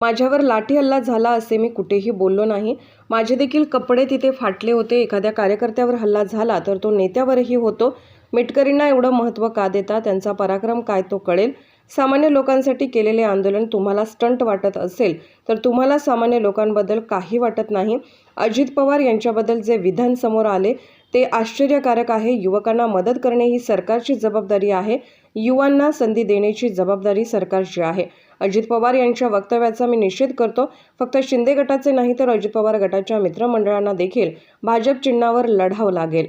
माझ्यावर लाठी हल्ला झाला असे मी कुठेही बोललो नाही. माझे देखील कपडे तिथे फाटले होते. एखाद्या कार्यकर्त्यावर हल्ला झाला तर तो नेत्यावरही होतो. मिटकरींना एवढं महत्त्व का देता? त्यांचा पराक्रम काय तो कळेल. सामान्य लोकांसाठी केलेले आंदोलन तुम्हाला स्टंट वाटत असेल तर तुम्हाला सामान्य लोकांबद्दल काही वाटत नाही. अजित पवार यांच्याबद्दल जे विधान समोर आले ते आश्चर्यकारक आहे. युवकांना मदत करणे ही सरकारची जबाबदारी आहे. युवांना संधी देण्याची जबाबदारी सरकारची आहे. अजित पवार यांच्या वक्तव्याचा मी निषेध करतो. फक्त शिंदे गटाचे नाही तर अजित पवार गटाच्या मित्रमंडळांना देखील भाजप चिन्हावर लढावं लागेल.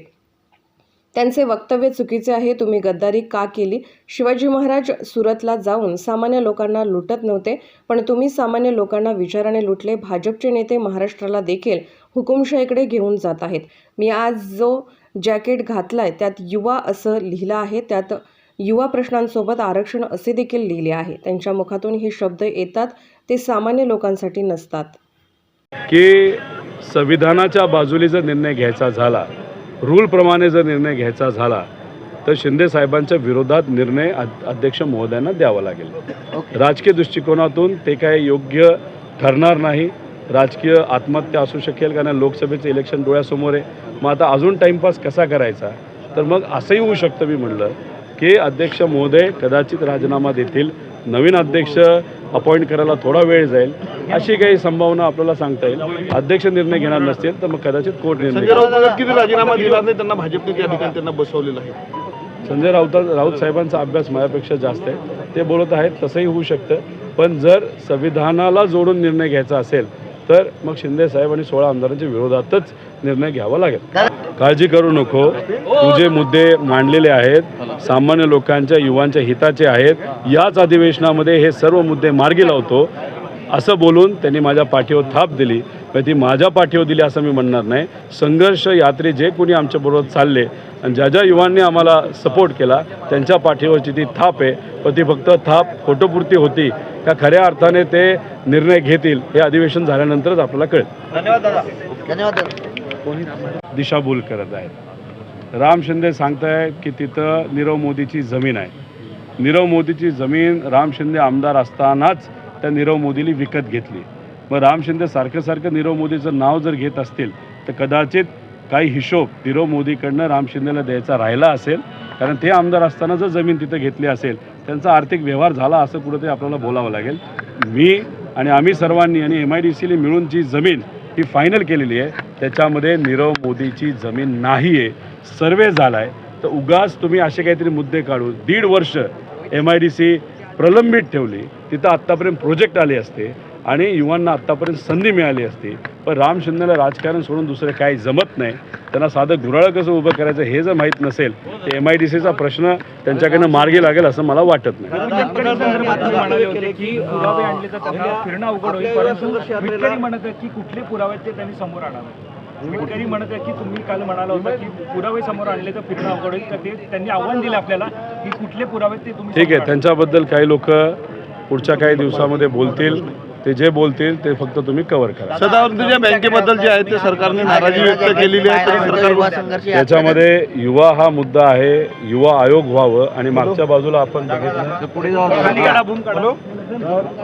त्यांचे वक्तव्य चुकीचे आहे. तुम्ही गद्दारी का केली? शिवाजी महाराज सुरतला जाऊन सामान्य लोकांना लुटत नव्हते, पण तुम्ही सामान्य लोकांना विचाराने लुटले. भाजपचे नेते महाराष्ट्राला देखील हुकुमशाहीकडे घेऊन जात आहेत. मी आज जो जॅकेट घातलाय त्यात युवा असं लिहिलं आहे. त्यात युवा प्रश्नांसोबत आरक्षण असे देखील लिहिले आहे. त्यांच्या मुखातून हे शब्द येतात ते सामान्य लोकांसाठी नसतात. की संविधानाच्या बाजूने जर निर्णय घ्यायचा झाला, रूलप्रमाणे जर निर्णय घ्यायचा झाला तर शिंदे साहेबांच्या विरोधात निर्णय अध्यक्ष महोदयांना द्यावा लागेल. राजकीय दृष्टिकोनातून ते काय योग्य ठरणार नाही. राजकीय आत्महत्या असू शकेल, कारण लोकसभेचं इलेक्शन डोळ्यासमोर आहे. मग आता अजून टाईमपास कसा करायचा? तर मग असंही होऊ शकतं, मी म्हणलं की अध्यक्ष महोदय कदाचित राजीनामा देतील, नवीन अध्यक्ष अपॉइंट करायला थोडा वेळ जाईल, अशी काही संभावना आपल्याला सांगता येईल. अध्यक्ष निर्णय घेणार नसतील तर मग कदाचित कोर्ट निर्णय किती राजीनामा दिला नाही, त्यांना भाजपने त्या ठिकाणी त्यांना बसवलेलं आहे. संजय राऊत साहेबांचा अभ्यास माझ्यापेक्षा जास्त आहे. ते बोलत आहेत, तसंही होऊ शकतं. पण जर संविधानाला जोडून निर्णय घ्यायचा असेल तर मग शिंदे साहेब आणि 16 आमदारांच्या विरोधातच निर्णय घ्यावा लागेल. काळजी करू नको, तुझे मुद्दे मांडलेले आहेत, सामान्य लोकांच्या युवांच्या हिताचे आहेत. याच अधिवेशनामध्ये हे सर्व मुद्दे मार्गी लावतो असं बोलून त्यांनी माझ्या पाठीवर थाप दिली. पण ती माझ्या पाठीवर दिली असं मी म्हणणार नाही. संघर्ष यात्री जे कोणी आमच्याबरोबर चालले आणि ज्या ज्या युवांनी आम्हाला सपोर्ट केला त्यांच्या पाठीवरची ती थाप आहे. पण ती फक्त थाप फोटोपुरती होती का खऱ्या अर्थाने ते निर्णय घेतील हे अधिवेशन झाल्यानंतरच आपल्याला कळेल. धन्यवाद दादा. धन्यवाद. दिशाभूल करत आहेत. राम शिंदे सांगतायत की तिथं नीरव मोदीची जमीन आहे. नीरव मोदीची जमीन राम शिंदे आमदार असतानाच त्या नीरव मोदीला विकत घेतली. मग राम शिंदे सारखं नीरव मोदीचं नाव जर घेत असतील तर कदाचित काही हिशोब नीरव मोदीकडनं राम शिंदेला द्यायचा राहिला असेल, कारण ते आमदार असताना जर जमीन तिथं घेतली असेल त्यांचा आर्थिक व्यवहार झाला असं कुठंतरी आपल्याला बोलावं लागेल. मी आणि आम्ही सर्वांनी आणि MIDCला मिळून जी जमीन ही फायनल केलेली आहे त्याच्यामध्ये नीरव मोदीची जमीन नाही आहे. सर्वे झाला आहे. तर उगाच तुम्ही असे काहीतरी मुद्दे काढून 1.5 वर्ष MIDC प्रलंबित ठेवली. तिथं आत्तापर्यंत प्रोजेक्ट आले असते आणि युवांना आत्तापर्यंत संधी मिळाली असती. पण राम शिंदेला राजकारण सोडून दुसरं काही जमत नाही. त्यांना साधं गुऱ्हाळ कसं उभं करायचं हे जर माहीत नसेल तर MIDCचा प्रश्न त्यांच्याकडनं मार्गी लागेल असं मला वाटत नाही. कुठले पुरावे ते त्यांनी समोर आणावे. मिटकरी म्हणत आहे की तुम्ही काल म्हणाला होता की पुरावे समोर आणले तर फिरणं अवघड होईल. तर ते त्यांनी आव्हान दिलं आपल्याला की कुठले पुरावे ते तुम्ही. ठीक आहे, त्यांच्याबद्दल काही लोक पुढच्या काही दिवसामध्ये बोलतील. ते जे बोलतील ते फक्त तुम्ही कव्हर करा. सदावर्तीच्या बँकेबद्दल जे आहे ते सरकारने नाराजी व्यक्त केलेली आहे. त्याच्यामध्ये युवा हा मुद्दा आहे. युवा आयोग व्हावं आणि मागच्या बाजूला आपण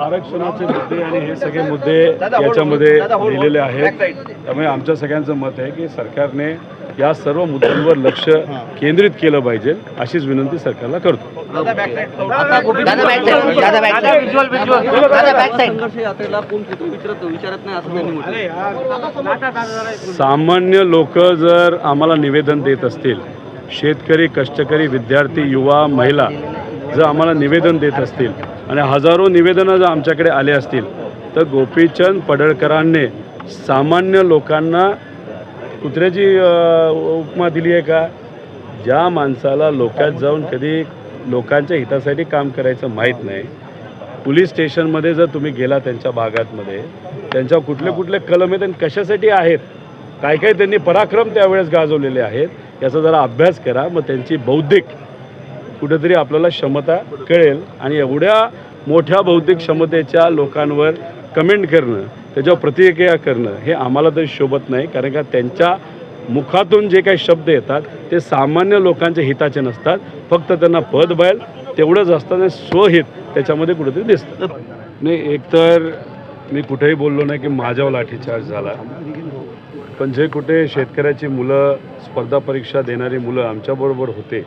आरक्षणाचे मुद्दे आणि हे सगळे मुद्दे याच्यामध्ये लिहिलेले आहेत. त्यामुळे आमच्या सगळ्यांचं मत आहे की सरकारने या सर्व मुद्द्यांवर लक्ष केंद्रित केलं पाहिजे अशीच विनंती सरकारला करतो. सामान्य लोक जर आम्हाला निवेदन देत असतील, शेतकरी, कष्टकरी, विद्यार्थी, युवा, महिला जर आम्हाला निवेदन देत असतील आणि हजारो निवेदनं जर आमच्याकडे आले असतील तर गोपीचंद पडळकरांनी सामान्य लोकांना कुत्र्याची उपमा दिली आहे का? ज्या माणसाला लोकात जाऊन कधी लोकांच्या हितासाठी काम करायचं माहीत नाही, पोलीस स्टेशनमध्ये जर तुम्ही गेला त्यांच्या भागातमध्ये त्यांच्या कुठले कलम आहेत आणि कशासाठी आहेत, काय काय त्यांनी पराक्रम त्यावेळेस गाजवलेले आहेत याचा जरा अभ्यास करा. मग त्यांची बौद्धिक कुठेतरी आपल्याला क्षमता कळेल. आणि एवढ्या मोठ्या बौद्धिक क्षमतेच्या लोकांवर कमेंट करणं, त्याच्यावर प्रतिक्रिया करणं हे आम्हाला तरी शोभत नाही. कारण का त्यांच्या मुखातून जे काही शब्द येतात ते सामान्य लोकांच्या हिताचे नसतात. फक्त त्यांना पद बळ तेवढंच असतं आणि स्वहित त्याच्यामध्ये कुठेतरी दिसतं. नाही, एकतर मी कुठेही बोललो नाही की माझ्यावर लाठीचार्ज झाला, पण जे कुठे शेतकऱ्याची मुलं, स्पर्धा परीक्षा देणारी मुलं आमच्याबरोबर होते,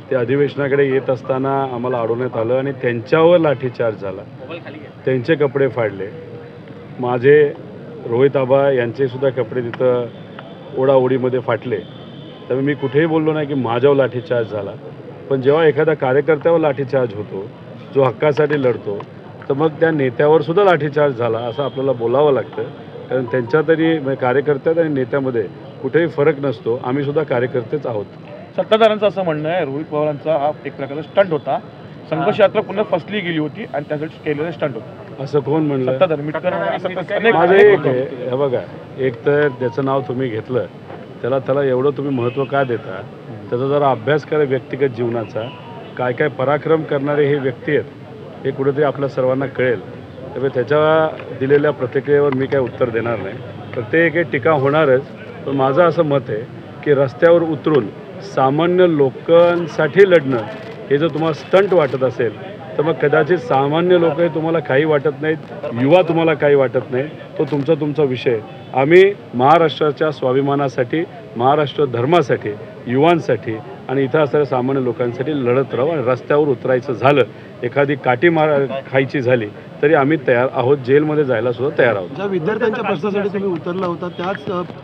ते अधिवेशनाकडे येत असताना आम्हाला अडवण्यात आलं आणि त्यांच्यावर लाठीचार्ज झाला, त्यांचे कपडे फाडले. माझे रोहित आबा यांचेसुद्धा कपडे तिथं ओढाओढीमध्ये फाटले. त्यामुळे मी कुठेही बोललो नाही की माझ्यावर लाठीचार्ज झाला, पण जेव्हा एखाद्या कार्यकर्त्यावर लाठीचार्ज होतो, जो हक्कासाठी लढतो, तर मग त्या नेत्यावर सुद्धा लाठीचार्ज झाला असं आपल्याला बोलावं लागतं. कारण त्यांच्या तरी कार्यकर्त्यात आणि नेत्यामध्ये कुठेही फरक नसतो. आम्ही सुद्धा कार्यकर्तेच आहोत. सत्ताधाऱ्यांचं असं म्हणणं आहे रोहित पवारांचा हा एक प्रकारचा स्टंट होता, संघर्ष यात्रा पुन्हा फसली गेली होती आणि त्यासाठी केलेला स्टंट होता. असं कोण म्हणलं? सत्ताधारी मिटकर माझं एक आहे, हे बघा, एक तर ज्याचं नाव तुम्ही घेतलं त्याला एवढं तुम्ही महत्त्व का देता? त्याचा जरा अभ्यास करा व्यक्तिगत जीवनाचा. काय काय पराक्रम करणारे हे व्यक्ती आहेत हे कुठेतरी आपल्या सर्वांना कळेल. त्यामुळे त्याच्या दिलेल्या प्रतिक्रियेवर मी काय उत्तर देणार नाही. प्रत्येक एक टीका होणारच, पण माझं असं मत आहे की रस्त्यावर उतरून सामान्य लोकांसाठी लढणं हे जर तुम्हाला स्टंट वाटत असेल तर मग कदाचित सामान्य लोक हे तुम्हाला काही वाटत नाहीत, युवा तुम्हाला काही वाटत नाही, तो तुमचा विषय. आम्ही महाराष्ट्राच्या स्वाभिमानासाठी, महाराष्ट्र धर्मासाठी, युवांसाठी आणि इथं असणाऱ्या सामान्य लोकांसाठी लढत राहू. आणि रस्त्यावर उतरायचं झालं, एखादी काठी खायची झाली तरी आम्ही तयार आहोत, जेलमध्ये जायला सुद्धा तयार आहोत. ज्या विद्यार्थ्यांच्या प्रश्नासाठी तुम्ही उतरला होता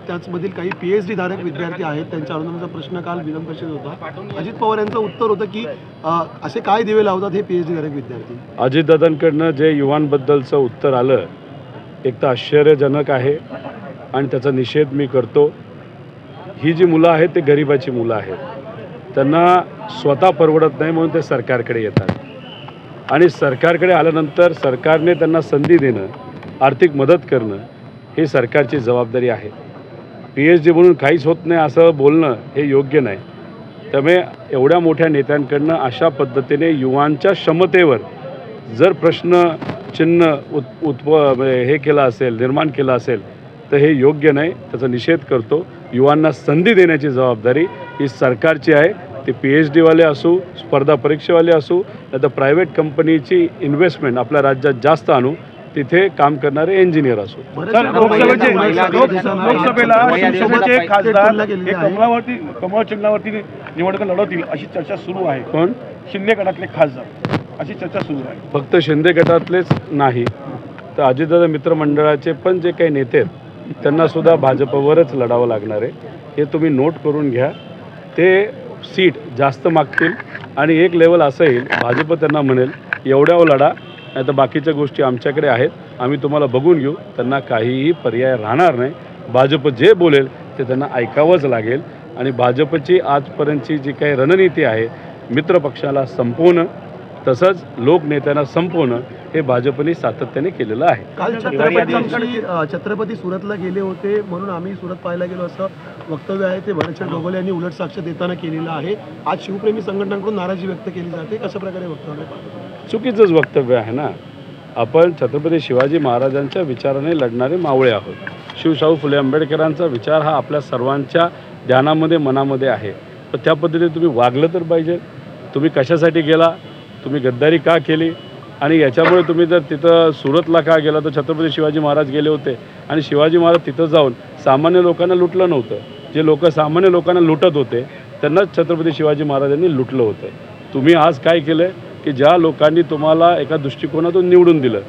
त्याचमधील काही PhD धारक विद्यार्थी आहेत, त्यांच्या अनुदानाचा प्रश्न काल विधान परिषदेत होता. अजित पवार यांचं उत्तर होतं की असे काय दिवे लावतात हे PhD धारक विद्यार्थी. अजितदादांकडनं जे युवांबद्दलचं उत्तर आलं एक तर आश्चर्यजनक आहे आणि त्याचा निषेध मी करतो. ही जी मुलं आहेत ते गरिबाची मुलं आहेत, त्यांना स्वतः परवडत नाही म्हणून ते सरकारकडे येतात आणि सरकारकडे आल्यानंतर सरकारने त्यांना संधी देणं, आर्थिक मदत करणं ही सरकारची जबाबदारी आहे. PhD म्हणून काहीच होत नाही असं बोलणं हे योग्य नाही. त्यामुळे एवढ्या मोठ्या नेत्यांकडनं अशा पद्धतीने युवांच्या क्षमतेवर जर प्रश्न चिन्ह हे केलं असेल, निर्माण केलं असेल तर हे योग्य नाही. त्याचा निषेध करतो. युवांना संधी देण्याची जबाबदारी ही सरकारची आहे. ते PhDवाले असू, स्पर्धा परीक्षेवाले असू, नाही तर प्रायव्हेट कंपनीची इन्व्हेस्टमेंट आपल्या राज्यात जास्त आणू, तिथे काम करणारे इंजिनियर असू. लोकसभेला शिवसेनेचे खासदार हे कमळ चिन्हावरती निवडणूक लढवतील अशी चर्चा सुरू आहे. कोण? शिंदे गटातले खासदार अशी चर्चा सुरू आहे. फक्त शिंदे गटातलेच नाही तर अजितदादा मित्रमंडळाचे पण जे काही नेते आहेत त्यांना सुद्धा भाजपवरच लढावं लागणार आहे. हे तुम्ही नोट करून घ्या. ते सीट जास्त मागतील आणि एक लेवल असं येईल भाजप त्यांना म्हणेल एवढ्यावर लढा, नाही तर बाकीच्या गोष्टी आमच्याकडे आहेत, आम्ही तुम्हाला बघून घेऊ. त्यांना काहीही पर्याय राहणार नाही. भाजप जे बोलेल ते त्यांना ऐकावंच लागेल. आणि भाजपची आजपर्यंतची जी काही रणनीती आहे मित्रपक्षाला संपवणं तसंच लोकनेत्यांना संपवणं हे भाजपने सातत्याने केलेलं आहे. काल छत्रपती सुरतला गेले होते म्हणून आम्ही सुरत पाहायला गेलो असं वक्तव्य आहे ते भरतचंद गोगोले यांनी उलट साक्ष देताना केलेलं आहे. आज शिवप्रेमी संघटनांकडून नाराजी व्यक्त केली जाते. कशा प्रकारे वक्तव्य? चुकीचंच वक्तव्य आहे ना. आपण छत्रपती शिवाजी महाराजांच्या विचाराने लढणारे मावळे आहोत. शिवशाहू फुले आंबेडकरांचा विचार हा आपल्या सर्वांच्या ध्यानामध्ये, मनामध्ये आहे. तर त्या पद्धतीने तुम्ही वागलं तर पाहिजे. तुम्ही कशासाठी गेला, तुम्ही गद्दारी का केली आणि याच्यामुळे तुम्ही जर तिथं सुरतला का गेला तर छत्रपती शिवाजी महाराज गेले होते आणि शिवाजी महाराज तिथं जाऊन सामान्य लोकांना लुटलं नव्हतं. जे लोक सामान्य लोकांना लुटत होते त्यांनाच छत्रपती शिवाजी महाराजांनी लुटलं होतं. तुम्ही आज काय केलं की ज्या लोकांनी तुम्हाला एका दृष्टिकोनातून निवडून दिलं,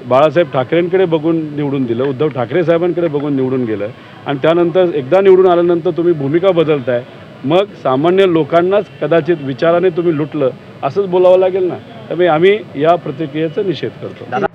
बाळासाहेब ठाकरेंकडे बघून निवडून दिलं, उद्धव ठाकरे साहेबांकडे बघून निवडून गेलं आणि त्यानंतर एकदा निवडून आल्यानंतर तुम्ही भूमिका बदलताय, मग सामान्य लोकांनाच कदाचित विचाराने तुम्ही लुटलं असंच बोलावं लागेल ना. त्यामुळे आम्ही या प्रतिक्रियेचा निषेध करतो.